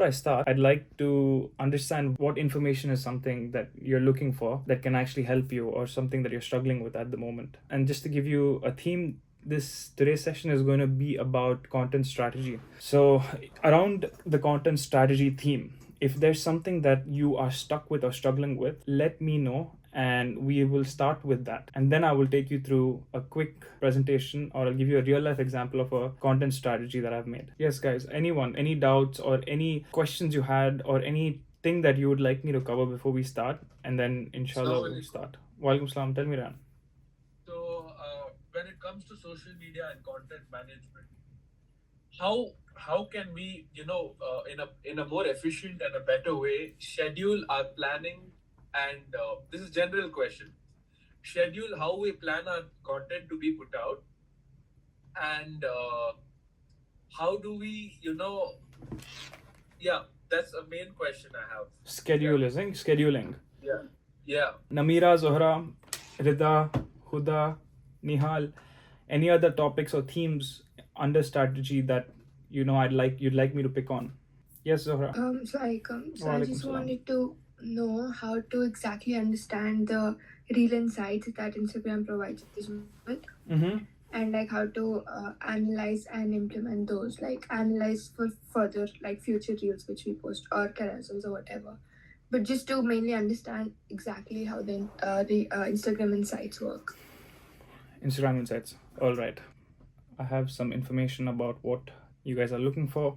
I start, I'd like to understand what information is something that you're looking for that can actually help you, or something that you're struggling with at the moment. And just to give you a theme, this today's session is going to be about content strategy. So around the content strategy theme, if there's something that you are stuck with or struggling with, let me know and we will start with that. And then I will take you through a quick presentation, or I'll give you a real life example of a content strategy that I've made. Yes, guys, anyone, any doubts or any questions you had, or anything that you would like me to cover before we start, and then inshallah we'll start. Walaikum salam. Tell me, Ran. So, when it comes to social media and content management, how can we, in a more efficient and a better way, schedule our planning? And this is general question. Schedule how we plan our content to be put out, and how do we, yeah, that's a main question I have. Scheduling. Yeah. Namira, Zohra, Rida, Huda, Nihal, any other topics or themes under strategy that you'd like me to pick on? Yes, Zohra. So I just wanted to know how to exactly understand the real insights that Instagram provides us with, and like how to analyze and implement those, like analyze for further like future reels which we post or carousels or whatever. But just to mainly understand exactly how the Instagram insights work. Instagram insights. All right. I have some information about what you guys are looking for.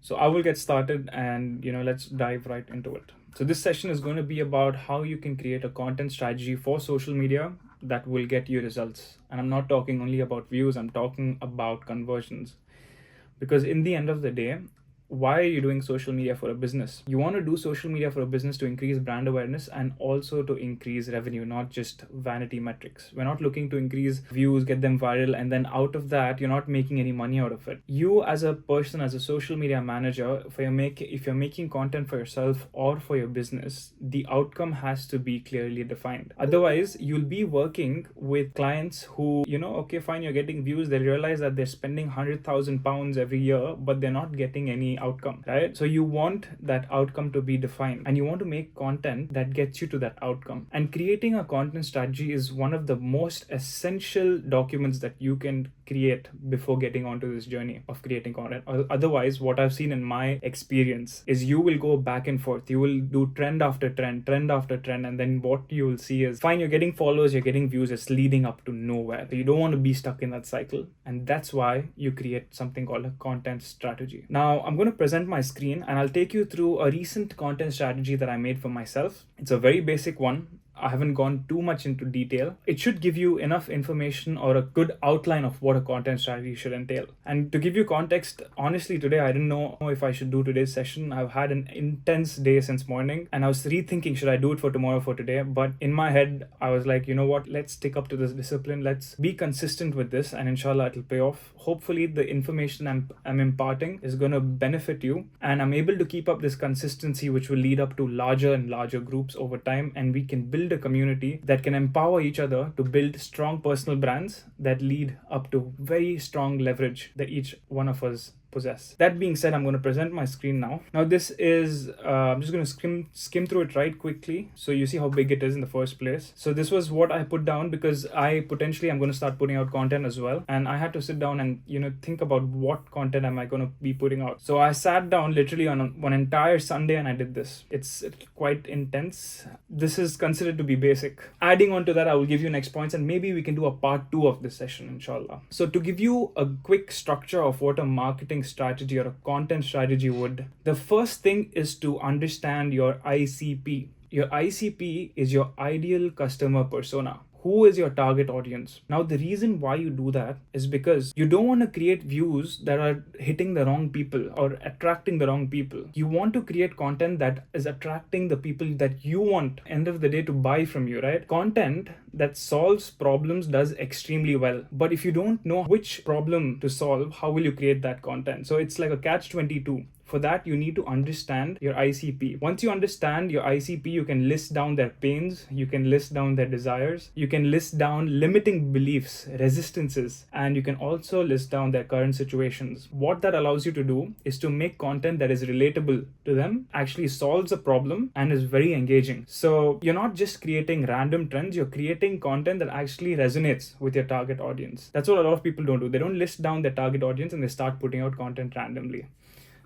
So I will get started and let's dive right into it. So this session is going to be about how you can create a content strategy for social media that will get you results. And I'm not talking only about views, I'm talking about conversions. Because in the end of the day, why are you doing social media for a business? You want to do social media for a business to increase brand awareness and also to increase revenue, not just vanity metrics. We're not looking to increase views, get them viral, and then out of that, you're not making any money out of it. You as a person, as a social media manager, if you're making content for yourself or for your business, the outcome has to be clearly defined. Otherwise, you'll be working with clients who, okay, fine, you're getting views. They realize that they're spending £100,000 every year, but they're not getting any outcome, right? So you want that outcome to be defined, and you want to make content that gets you to that outcome. And creating a content strategy is one of the most essential documents that you can create before getting onto this journey of creating content. Otherwise, what I've seen in my experience is you will go back and forth. You will do trend after trend, and then what you will see is, fine, you're getting followers, you're getting views, it's leading up to nowhere. So you don't want to be stuck in that cycle, and that's why you create something called a content strategy. Now, I'm going to present my screen and I'll take you through a recent content strategy that I made for myself. It's a very basic one. I haven't gone too much into detail. It should give you enough information or a good outline of what a content strategy should entail. And to give you context, honestly, today I didn't know if I should do today's session. I've had an intense day since morning and I was rethinking, should I do it for tomorrow, for today? But in my head, I was like, you know what, let's stick up to this discipline. Let's be consistent with this, and inshallah it'll pay off. Hopefully the information I'm imparting is going to benefit you, and I'm able to keep up this consistency, which will lead up to larger and larger groups over time, and we can build a community that can empower each other to build strong personal brands that lead up to very strong leverage that each one of us possess. That being said, I'm going to present my screen now. Now this is, I'm just going to skim through it right quickly so you see how big it is in the first place. So this was what I put down because I'm going to start putting out content as well, and I had to sit down and think about what content am I going to be putting out. So I sat down literally on one entire Sunday and I did this. It's quite intense. This is considered to be basic. Adding on to that, I will give you next points and maybe we can do a part 2 of this session, inshallah. So to give you a quick structure of what a marketing strategy or a content strategy would, the first thing is to understand your ICP. Your ICP is your ideal customer persona. Who is your target audience? Now, the reason why you do that is because you don't want to create views that are hitting the wrong people or attracting the wrong people. You want to create content that is attracting the people that you want, end of the day, to buy from you, right? Content that solves problems does extremely well. But if you don't know which problem to solve, how will you create that content? So it's like a catch-22. For that, you need to understand your ICP. Once you understand your ICP, you can list down their pains, you can list down their desires, you can list down limiting beliefs, resistances, and you can also list down their current situations. What that allows you to do is to make content that is relatable to them, actually solves a problem, and is very engaging. So you're not just creating random trends, you're creating content that actually resonates with your target audience. That's what a lot of people don't do. They don't list down their target audience and they start putting out content randomly.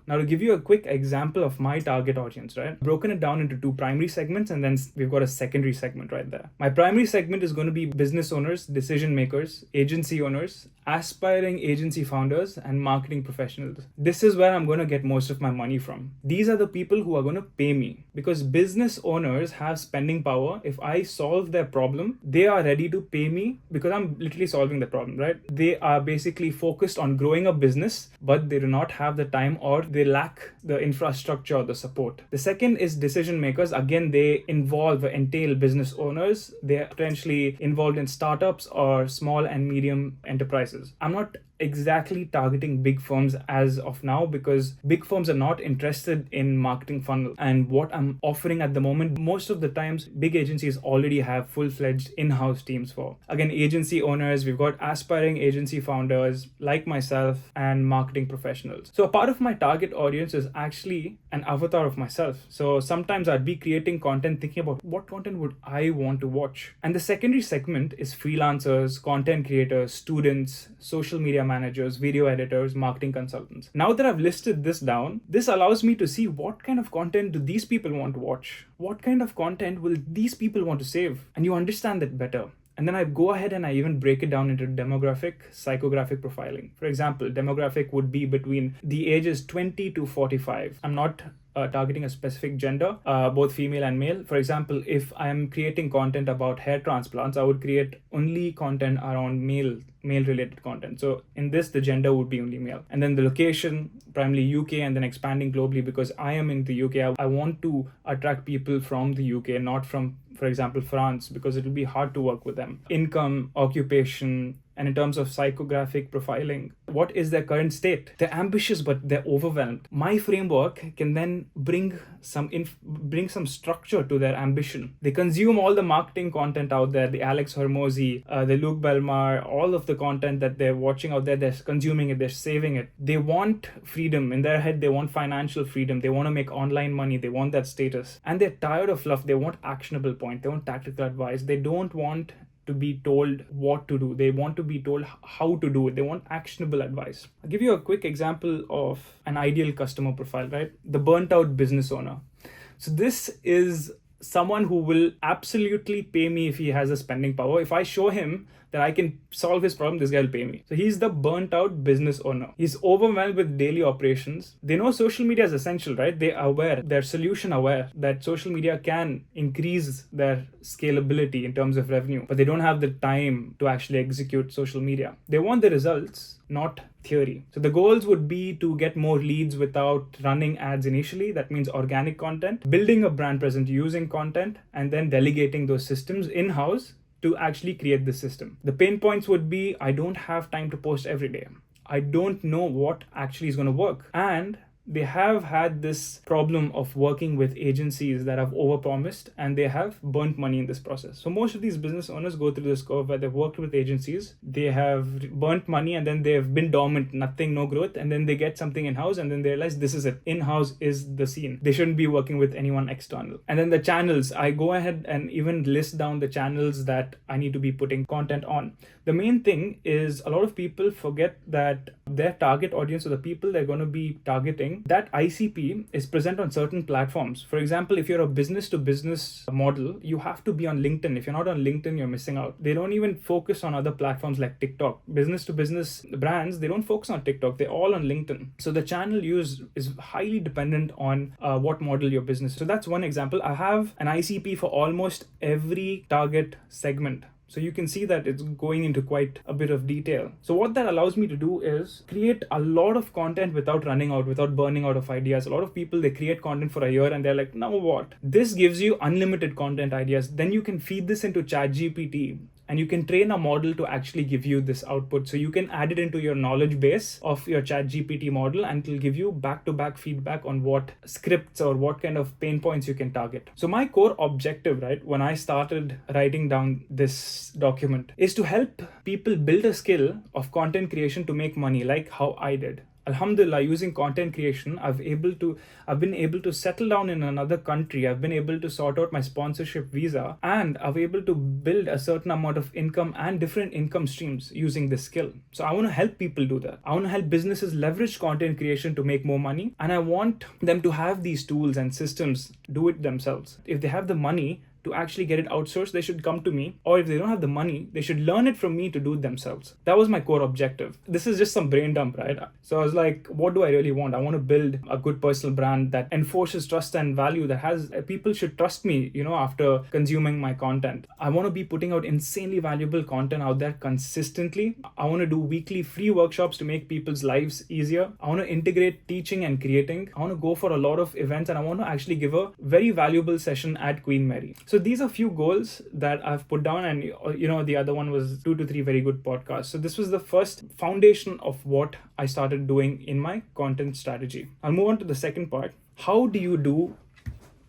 Now, to give you a quick example of my target audience, right? Broken it down into two primary segments, and then we've got a secondary segment right there. My primary segment is going to be business owners, decision makers, agency owners, aspiring agency founders, and marketing professionals. This is where I'm going to get most of my money from. These are the people who are going to pay me, because business owners have spending power. If I solve their problem, they are ready to pay me because I'm literally solving the problem, right? They are basically focused on growing a business, but they do not have the time, or they lack the infrastructure or the support. The second is decision makers. Again, they entail business owners. They are potentially involved in startups or small and medium enterprises. I'm not exactly targeting big firms as of now, because big firms are not interested in marketing funnel. And what I'm offering at the moment, most of the times big agencies already have full-fledged in-house teams for. Again, agency owners, we've got aspiring agency founders like myself, and marketing professionals. So a part of my target audience is actually an avatar of myself. So sometimes I'd be creating content thinking about what content would I want to watch. And the secondary segment is freelancers, content creators, students, social media managers, video editors, marketing consultants. Now that I've listed this down, this allows me to see what kind of content do these people want to watch? What kind of content will these people want to save? And you understand that better. And then I go ahead and I even break it down into demographic, psychographic profiling. For example, demographic would be between the ages 20 to 45. I'm not targeting a specific gender, both female and male. For example, if I'm creating content about hair transplants, I would create only content around male related content. So in this, the gender would be only male. And then the location, primarily UK, and then expanding globally, because I am in the UK. I want to attract people from the UK, not from, for example, France, because it will be hard to work with them. Income, occupation, and in terms of psychographic profiling, what is their current state? They're ambitious, but they're overwhelmed. My framework can then bring some structure to their ambition. They consume all the marketing content out there, the Alex Hormozy, the Luke Belmar, all of the content that they're watching out there, they're consuming it, they're saving it. They want freedom. In their head, they want financial freedom. They want to make online money. They want that status. And they're tired of fluff. They want actionable point. They want tactical advice. They don't want to be told what to do. They want to be told how to do it. They want actionable advice. I'll give you a quick example of an ideal customer profile, right? The burnt out business owner. So this is someone who will absolutely pay me if he has a spending power. If I show him that I can solve his problem, this guy will pay me. So he's the burnt out business owner. He's overwhelmed with daily operations. They know social media is essential, right? They are aware, they're solution aware that social media can increase their scalability in terms of revenue, but they don't have the time to actually execute social media. They want the results, not theory. So the goals would be to get more leads without running ads initially. That means organic content, building a brand presence using content, and then delegating those systems in-house to actually create the system. The pain points would be, I don't have time to post every day. I don't know what actually is going to work. And they have had this problem of working with agencies that have overpromised, and they have burnt money in this process. So most of these business owners go through this curve where they've worked with agencies, they have burnt money, and then they've been dormant, nothing, no growth, and then they get something in-house, and then they realize this is it. In-house is the scene. They shouldn't be working with anyone external. And then the channels, I go ahead and even list down the channels that I need to be putting content on. The main thing is a lot of people forget that their target audience, or the people they're going to be targeting, that ICP is present on certain platforms. For example, if you're a business to business model, you have to be on LinkedIn. If you're not on LinkedIn, you're missing out. They don't even focus on other platforms like TikTok. Business to business brands, they don't focus on TikTok. They're all on LinkedIn. So the channel use is highly dependent on what model your business. So that's one example. I have an ICP for almost every target segment. So you can see that it's going into quite a bit of detail. So what that allows me to do is create a lot of content without running out, without burning out of ideas. A lot of people, they create content for a year and they're like, now what? This gives you unlimited content ideas. Then you can feed this into ChatGPT and you can train a model to actually give you this output. So you can add it into your knowledge base of your ChatGPT model, and it'll give you back-to-back feedback on what scripts or what kind of pain points you can target. So my core objective, right, when I started writing down this document, is to help people build a skill of content creation to make money, like how I did. Alhamdulillah, using content creation, I've been able to settle down in another country. I've been able to sort out my sponsorship visa, and I've able to build a certain amount of income and different income streams using this skill. So I want to help people do that. I want to help businesses leverage content creation to make more money, and I want them to have these tools and systems do it themselves. If they have the money to actually get it outsourced, they should come to me. Or if they don't have the money, they should learn it from me to do it themselves. That was my core objective. This is just some brain dump, right? So I was like, what do I really want? I want to build a good personal brand that enforces trust and value, that has people should trust me, after consuming my content. I want to be putting out insanely valuable content out there consistently. I want to do weekly free workshops to make people's lives easier. I want to integrate teaching and creating. I want to go for a lot of events, and I want to actually give a very valuable session at Queen Mary. So these are few goals that I've put down, and the other one was 2 to 3 very good podcasts. So this was the first foundation of what I started doing in my content strategy. I'll move on to the second part. How do you do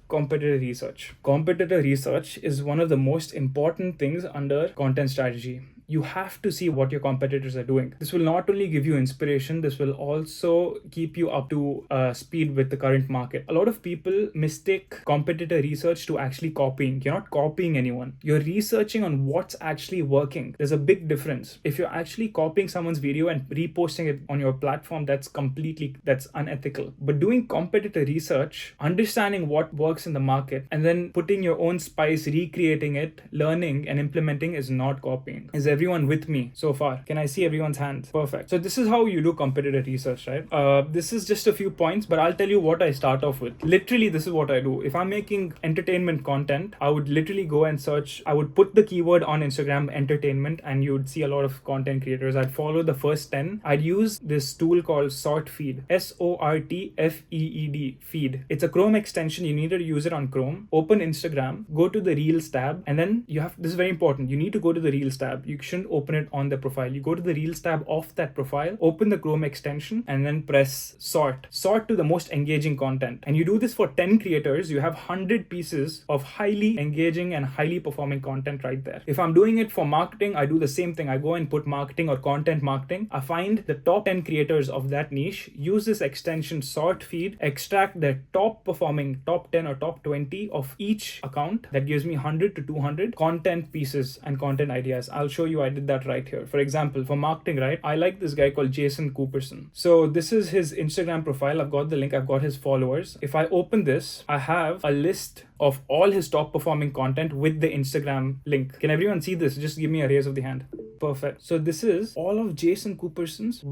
competitor research? Competitor research is one of the most important things under content strategy. You have to see what your competitors are doing. This will not only give you inspiration, this will also keep you up to speed with the current market. A lot of people mistake competitor research to actually copying. You're not copying anyone. You're researching on what's actually working. There's a big difference. If you're actually copying someone's video and reposting it on your platform, that's unethical. But doing competitor research, understanding what works in the market, and then putting your own spice, recreating it, learning and implementing is not copying. Is everyone with me so far? Can I see everyone's hands? Perfect. So this is how you do competitor research, right? This is just a few points, but I'll tell you what I start off with. Literally, this is what I do. If I'm making entertainment content, I would literally go and search. I would put the keyword on Instagram, entertainment, and you would see a lot of content creators. I'd follow the first 10. I'd use this tool called SortFeed. SortFeed. Feed. It's a Chrome extension. You need to use it on Chrome. Open Instagram, go to the Reels tab, and then this is very important. You need to go to the Reels tab. You shouldn't open it on the profile. You go to the Reels tab of that profile, open the Chrome extension, and then press sort to the most engaging content. And you do this for 10 creators, you have 100 pieces of highly engaging and highly performing content right there. If I'm doing it for marketing, I do the same thing. I go and put marketing or content marketing. I find the top 10 creators of that niche, use this extension SortFeed, extract their top performing top 10 or top 20 of each account. That gives me 100 to 200 content pieces and content ideas. I'll show you I did that right here. For example, for marketing, right, I like this guy called Jason Cooperson. So this is his Instagram profile. I've got the link. I've got his followers. If I open this, I have a list of all his top performing content with the Instagram link. Can everyone see this? Just give me a raise of the hand. Perfect. So this is all of Jason Cooperson's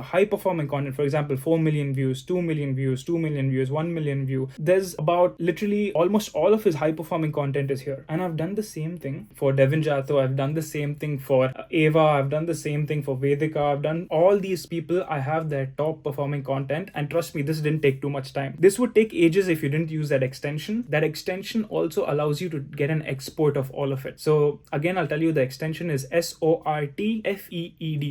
high performing content. For example, 4 million views, 2 million views, 2 million views, 1 million view. There's about literally almost all of his high performing content is here. And I've done the same thing for Devin Jatho. I've done the same thing for Ava. I've done the same thing for Vedika. I've done all these people. I have their top performing content. And trust me, this didn't take too much time. This would take ages if you didn't use that extension. That extension also allows you to get an export of all of it. So again, I'll tell you the extension is SortFeed,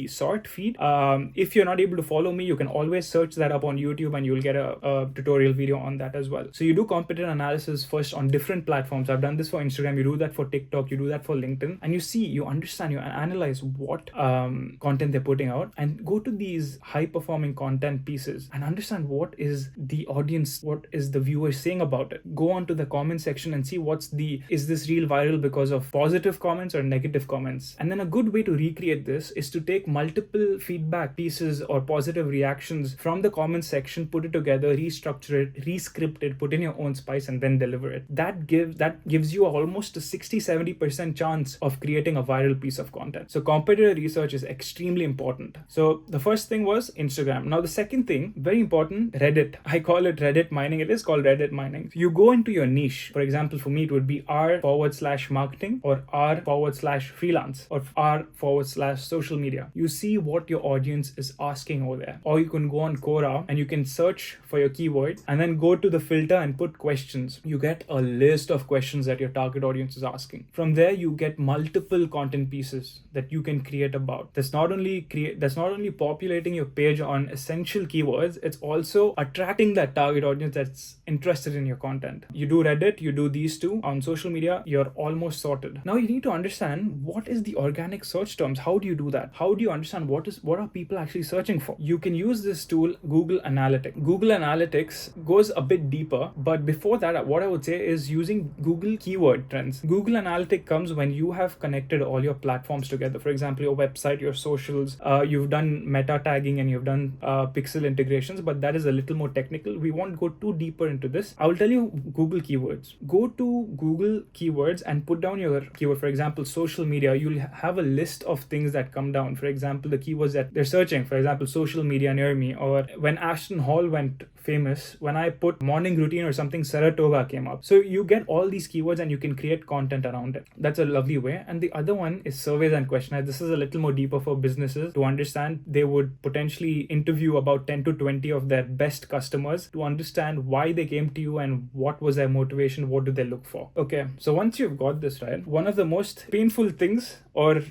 SortFeed. If you're not able to follow me, you can always search that up on YouTube and you'll get a tutorial video on that as well. So you do competitor analysis first on different platforms. I've done this for Instagram. You do that for TikTok. You do that for LinkedIn. And you see, you understand, you analyze what content they're putting out, and go to these high performing content pieces and understand what is the audience, what is the viewer saying about it. Go on to the comment section and see is this reel viral because of positive comments or negative comments. And then a good way to recreate this is to take multiple feedback pieces or positive reactions from the comment section, put it together, restructure it, rescript it, put in your own spice, and then deliver it. That gives you almost a 60-70% chance of creating a viral piece of content. So competitor research is extremely important. So the first thing was Instagram. Now the second thing, very important, Reddit. I call it Reddit mining. It is called Reddit mining. You go into your niche. For example, for me, it would be r/marketing or r/freelance or quora.com/social media. You see what your audience is asking over there. Or you can go on Quora and you can search for your keyword and then go to the filter and put questions. You get a list of questions that your target audience is asking. From there, you get multiple content pieces that you can create about. That's not only populating your page on essential keywords, it's also attracting that target audience that's interested in your content. You do Reddit, you do these two on social media, you're almost sorted. Now you need to understand what is the organic search terms. How do you do that? How do you understand what are people actually searching for? You can use this tool, Google Analytics. Google Analytics goes a bit deeper, but before that, what I would say is using Google keyword trends. Google Analytics comes when you have connected all your platforms together. For example, your website, your socials, you've done meta tagging and you've done pixel integrations, but that is a little more technical. We won't go too deeper into this. I will tell you Google keywords. Go to Google keywords and put down your keyword. For example, social media, you'll have a list of things that come down. For example, the keywords that they're searching. For example, social media near me, or when Ashton Hall went famous, when I put morning routine or something, Saratoga came up. So you get all these keywords and you can create content around it. That's a lovely way. And the other one is surveys and questionnaires. This is a little more deeper for businesses to understand. They would potentially interview about 10 to 20 of their best customers to understand why they came to you and what was their motivation, what do they look for. Okay, so once you've got this right, one of the most painful things, or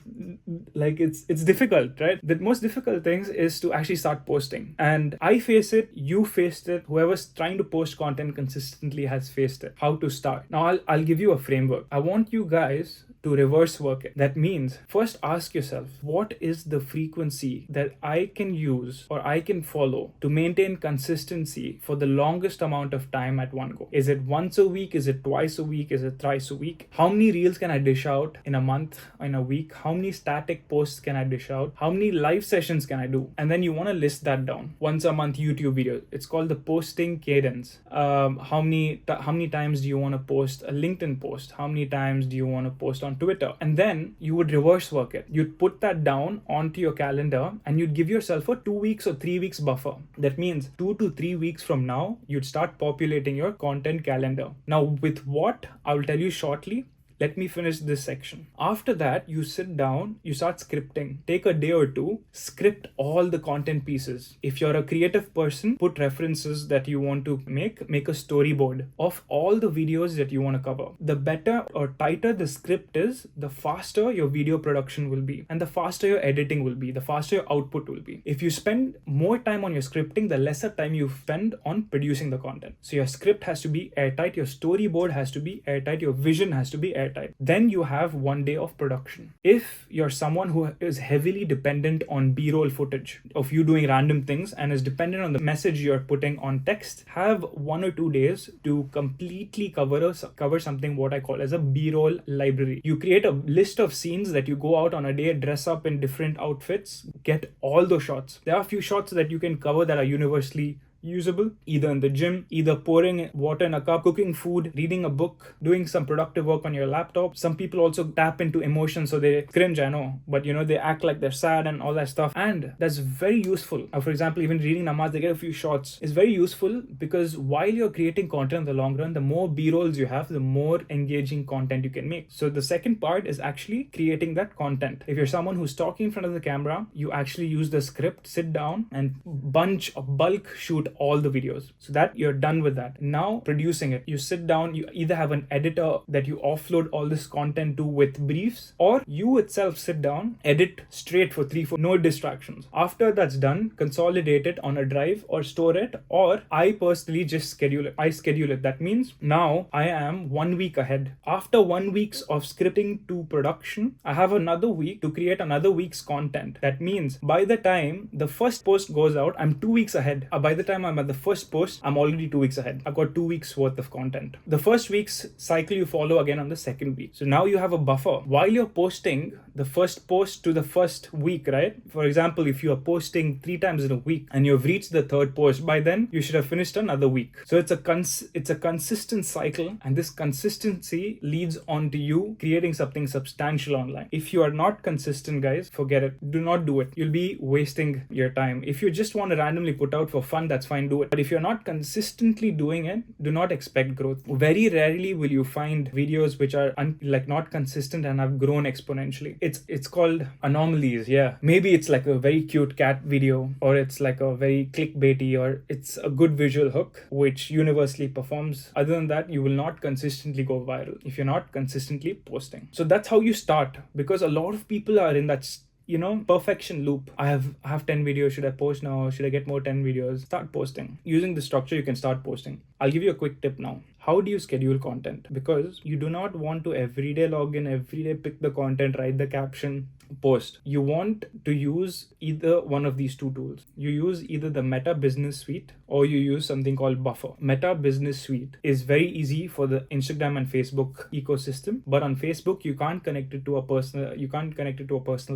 like it's difficult, right? The most difficult things is to actually start posting. And I face it, you faced it, whoever's trying to post content consistently has faced it. How to start. Now I'll give you a framework. I want you guys to reverse work it. That means first ask yourself, what is the frequency that I can use or I can follow to maintain consistency for the longest amount of time at one go? Is it once a week? Is it twice a week? Is it thrice a week? How many reels can I dish out in a month, in a week? How many static posts can I dish out? How many live sessions can I do? And then you want to list that down. Once a month YouTube video. It's called the posting cadence. How many times do you want to post a LinkedIn post? How many times do you want to post on Twitter? And then you would reverse work it. You'd put that down onto your calendar and you'd give yourself a 2 weeks or 3 weeks buffer. That means 2 to 3 weeks from now, you'd start populating your content calendar. Now with what, I will tell you shortly. Let me finish this section. After that, you sit down, you start scripting. Take a day or two, script all the content pieces. If you're a creative person, put references that you want to make a storyboard of all the videos that you want to cover. The better or tighter the script is, the faster your video production will be, and the faster your editing will be, the faster your output will be. If you spend more time on your scripting, the lesser time you spend on producing the content. So your script has to be airtight, your storyboard has to be airtight, your vision has to be airtight. Then you have 1 day of production. If you're someone who is heavily dependent on B-roll footage of you doing random things and is dependent on the message you're putting on text, have 1 or 2 days to completely cover something what I call as a B-roll library. You create a list of scenes that you go out on a day, dress up in different outfits, get all those shots. There are a few shots that you can cover that are universally usable, either in the gym, either pouring water in a cup, cooking food, reading a book, doing some productive work on your laptop. Some people also tap into emotions, so they cringe, I know, but they act like they're sad and all that stuff, and that's very useful. For example, even reading namaz, they get a few shots. It's very useful because while you're creating content in the long run, the more B-rolls you have, the more engaging content you can make. So the second part is actually creating that content. If you're someone who's talking in front of the camera, you actually use the script, sit down and bulk shoot all the videos, so that you're done with that. Now producing it, you sit down, you either have an editor that you offload all this content to with briefs, or you itself sit down, edit straight for 3-4, no distractions. After that's done, consolidate it on a drive or store it, or I personally just schedule it. That means now I am 1 week ahead. After 1 week's of scripting to production, I have another week to create another week's content. That means by the time the first post goes out, I'm 2 weeks ahead. By the time I'm at the first post, I'm already 2 weeks ahead. I've got 2 weeks worth of content. The first week's cycle you follow again on the second week. So now you have a buffer. While you're posting the first post to the first week, right? For example, if you are posting 3 times in a week and you've reached the third post, by then you should have finished another week. So it's a consistent cycle, and this consistency leads on to you creating something substantial online. If you are not consistent, guys, forget it. Do not do it. You'll be wasting your time. If you just want to randomly put out for fun, that's that's fine, do it. But if you're not consistently doing it, do not expect growth. Very rarely will you find videos which are not consistent and have grown exponentially. It's called anomalies. Yeah, maybe it's like a very cute cat video, or it's like a very clickbaity, or it's a good visual hook which universally performs. Other than that, you will not consistently go viral if you're not consistently posting. So that's how you start, because a lot of people are in that perfection loop. I have 10 videos. Should I post now? Should I get more 10 videos? Start posting. Using the structure, you can start posting. I'll give you a quick tip now. How do you schedule content? Because you do not want to everyday log in, everyday pick the content, write the caption, post. You want to use either one of these two tools. You use either the Meta Business Suite or you use something called Buffer. Meta Business Suite is very easy for the Instagram and Facebook ecosystem, but on Facebook you can't connect it to a personal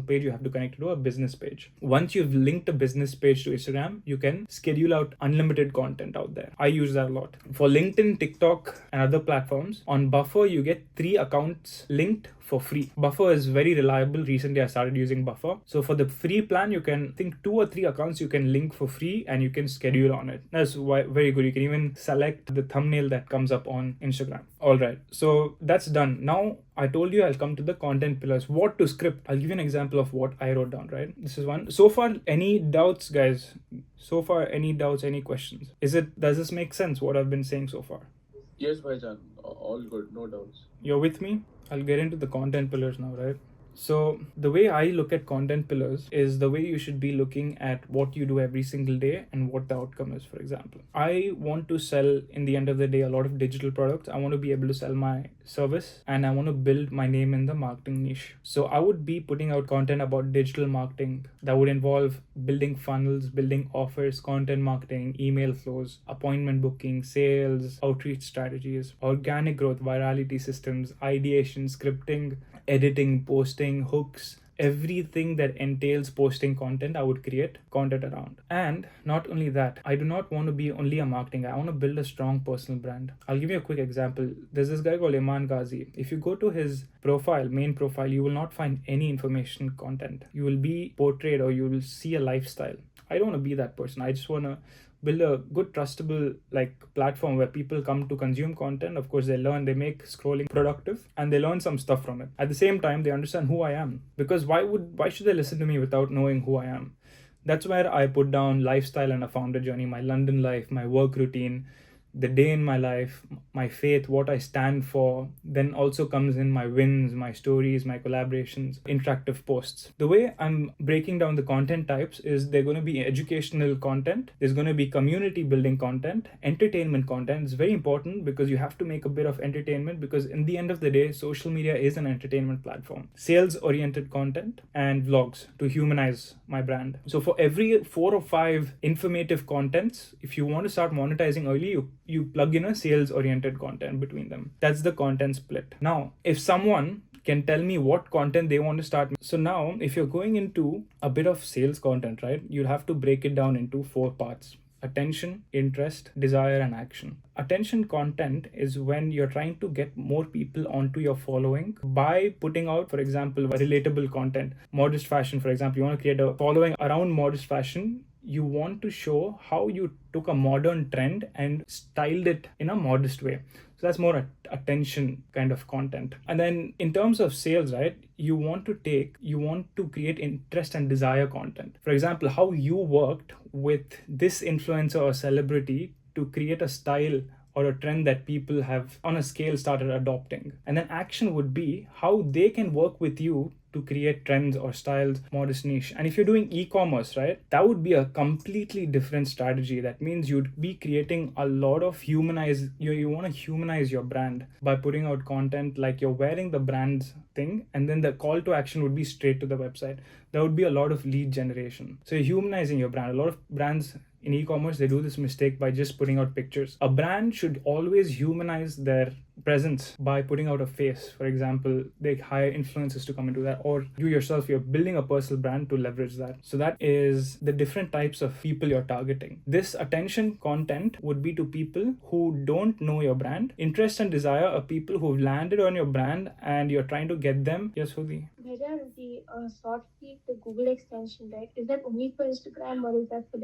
page. You have to connect it to a business page. Once you've linked a business page to Instagram, you can schedule out unlimited content out there. I use that a lot. For LinkedIn, TikTok, and other platforms, on Buffer you get 3 accounts linked for free. Buffer is very reliable. Recently I started using Buffer. So for the free plan, you can think 2 or 3 accounts you can link for free and you can schedule on it. That's very good. You can even select the thumbnail that comes up on Instagram. Alright, so that's done. Now I told you I'll come to the content pillars. What to script? I'll give you an example of what I wrote down, right? This is one. So far, any doubts, guys? So far, any doubts, any questions? Does this make sense, what I've been saying so far? Yes, Bhaijan. All good. No doubts. You're with me? I'll get into the content pillars now, right? So the way I look at content pillars is the way you should be looking at what you do every single day and what the outcome is. For example, I want to sell, in the end of the day, a lot of digital products. I want to be able to sell my service and I want to build my name in the marketing niche. So I would be putting out content about digital marketing that would involve building funnels, building offers, content marketing, email flows, appointment booking, sales, outreach strategies, organic growth, virality systems, ideation, scripting, editing, posting, hooks, everything that entails posting content, I would create content around. And not only that, I do not want to be only a marketing guy. I want to build a strong personal brand. I'll give you a quick example. There's this guy called Iman Ghazi. If you go to his main profile, you will not find any information content. You will be portrayed or you will see a lifestyle. I don't want to be that person. I just want to build a good trustable platform where people come to consume content. Of course, they learn, they make scrolling productive and they learn some stuff from it. At the same time, they understand who I am, because why should they listen to me without knowing who I am? That's where I put down lifestyle and a founder journey, my London life, my work routine, the day in my life, my faith, what I stand for. Then also comes in my wins, my stories, my collaborations, interactive posts. The way I'm breaking down the content types is they're going to be educational content, there's going to be community building content, entertainment content. It's very important because you have to make a bit of entertainment, because in the end of the day, social media is an entertainment platform. Sales oriented content and vlogs to humanize my brand. So for every 4 or 5 informative contents, if you want to start monetizing early, you plug in a sales oriented content between them. That's the content split. Now, if someone can tell me what content they want to start. So now, if you're going into a bit of sales content, right, you'll have to break it down into 4 parts: attention, interest, desire, and action. Attention content is when you're trying to get more people onto your following by putting out, for example, relatable content. Modest fashion, for example, you want to create a following around modest fashion. You want to show how you took a modern trend and styled it in a modest way. So that's more attention kind of content. And then in terms of sales, right, you want to create interest and desire content. For example, how you worked with this influencer or celebrity to create a style or a trend that people have on a scale started adopting. And then action would be how they can work with you to create trends or styles, modest niche. And if you're doing e-commerce, right, that would be a completely different strategy. That means you'd be creating a lot of you want to humanize your brand by putting out content like you're wearing the brand's thing, and then the call to action would be straight to the website. There would be a lot of lead generation. So you're humanizing your brand. A lot of brands in e-commerce, they do this mistake by just putting out pictures. A brand should always humanize their presence by putting out a face. For example, they hire influencers to come and do that, or you yourself, you're building a personal brand to leverage that. So that is the different types of people you're targeting. This attention content would be to people who don't know your brand. Interest and desire are people who've landed on your brand and you're trying to get them. Yes, Hudi? Yeah. whether the SortFeed, the Google extension, right, is that only for Instagram or is that for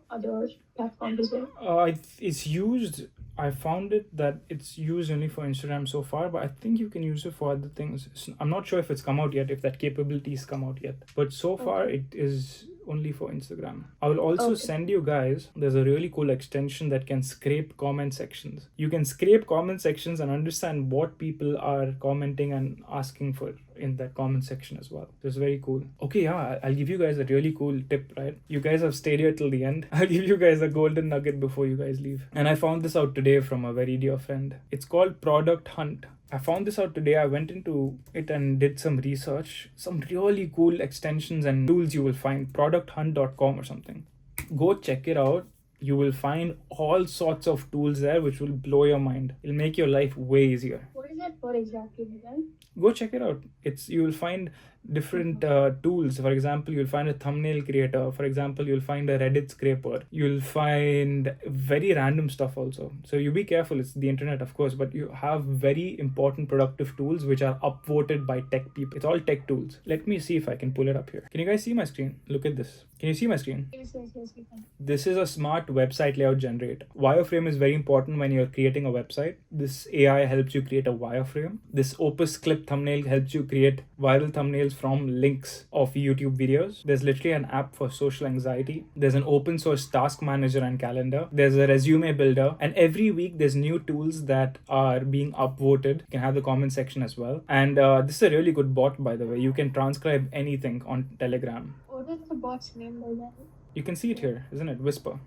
other platforms as well? It's used. I found it that it's used only for Instagram so far, but I think you can use it for other things. I'm not sure if it's come out yet, if that capability's come out yet, but so far it is only for Instagram. I will also send you guys, there's a really cool extension that can scrape comment sections. You can scrape comment sections and understand what people are commenting and asking for in that comment section as well. So it's very cool. Okay, yeah, I'll give you guys a really cool tip, right? You guys have stayed here till the end. I'll give you guys a golden nugget before you guys leave. And I found this out today from a very dear friend. It's called Product Hunt. I found this out today. I went into it and did some research. Some really cool extensions and tools you will find. Producthunt.com or something. Go check it out. You will find all sorts of tools there which will blow your mind. It'll make your life way easier. What is that for exactly, then? Go check it out. You will find different tools. For example, you'll find a thumbnail creator. For example, you'll find a Reddit scraper. You'll find very random stuff also. So you be careful. It's the internet, of course, but you have very important productive tools which are upvoted by tech people. It's all tech tools. Let me see if I can pull it up here. Can you guys see my screen? Look at this. Can you see my screen? Yes, we can. This is a smart website layout generator. Wireframe is very important when you're creating a website. This AI helps you create a wireframe. This Opus Clip thumbnail helps you create viral thumbnails from links of YouTube videos. There's literally an app for social anxiety. There's an open source task manager and calendar. There's a resume builder. And every week there's new tools that are being upvoted. You can have the comment section as well. And this is a really good bot, by the way. You can transcribe anything on Telegram. What is the bot's name by that? You can see it here, isn't it? Whisper.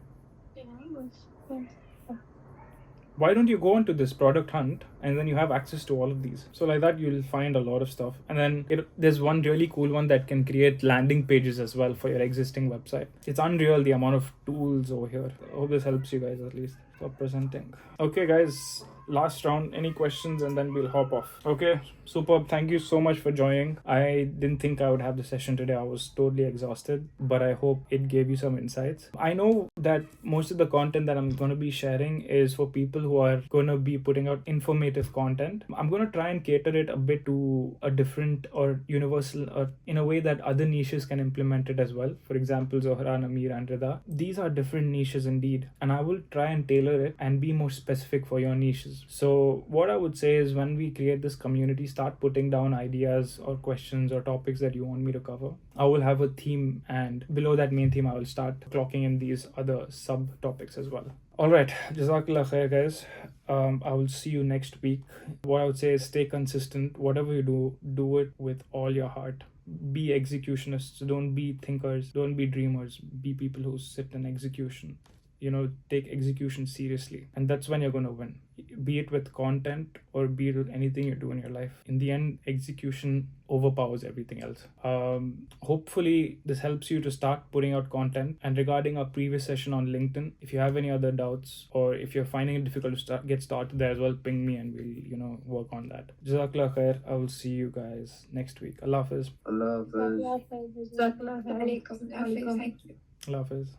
Yeah, Why don't you go onto this Product Hunt and then you have access to all of these? So like that, you'll find a lot of stuff. And then there's one really cool one that can create landing pages as well for your existing website. It's unreal the amount of tools over here. I hope this helps you guys at least for presenting. Okay guys, last round. Any questions and then we'll hop off. Okay, superb. Thank you so much for joining. I didn't think I would have the session today. I was totally exhausted, but I hope it gave you some insights. I know that most of the content that I'm going to be sharing is for people who are going to be putting out informative content. I'm going to try and cater it a bit to a different or universal, or in a way that other niches can implement it as well. For example, Zohran, Amir, and Rida. These are different niches indeed, and I will try and tailor it and be more specific for your niches. So what I would say is, when we create this community, start putting down ideas or questions or topics that you want me to cover. I will have a theme, and below that main theme I will start clocking in these other sub topics as well. Alright, Jazakallah khair guys. I will see you next week. What I would say is, stay consistent. Whatever you do it with all your heart. Be executionists. Don't be thinkers. Don't be dreamers. Be people who sit in execution. Take execution seriously, and that's when you're going to win, be it with content or be it with anything you do in your life. In the end, execution overpowers everything else. Hopefully this helps you to start putting out content. And regarding our previous session on LinkedIn, if you have any other doubts or if you're finding it difficult to get started there as well, ping me and we'll work on that. Jazakallah khair. I will see you guys next week. Allah Hafiz. Assalamu alaikum. Allah Hafiz. Thank you. Allah Hafiz.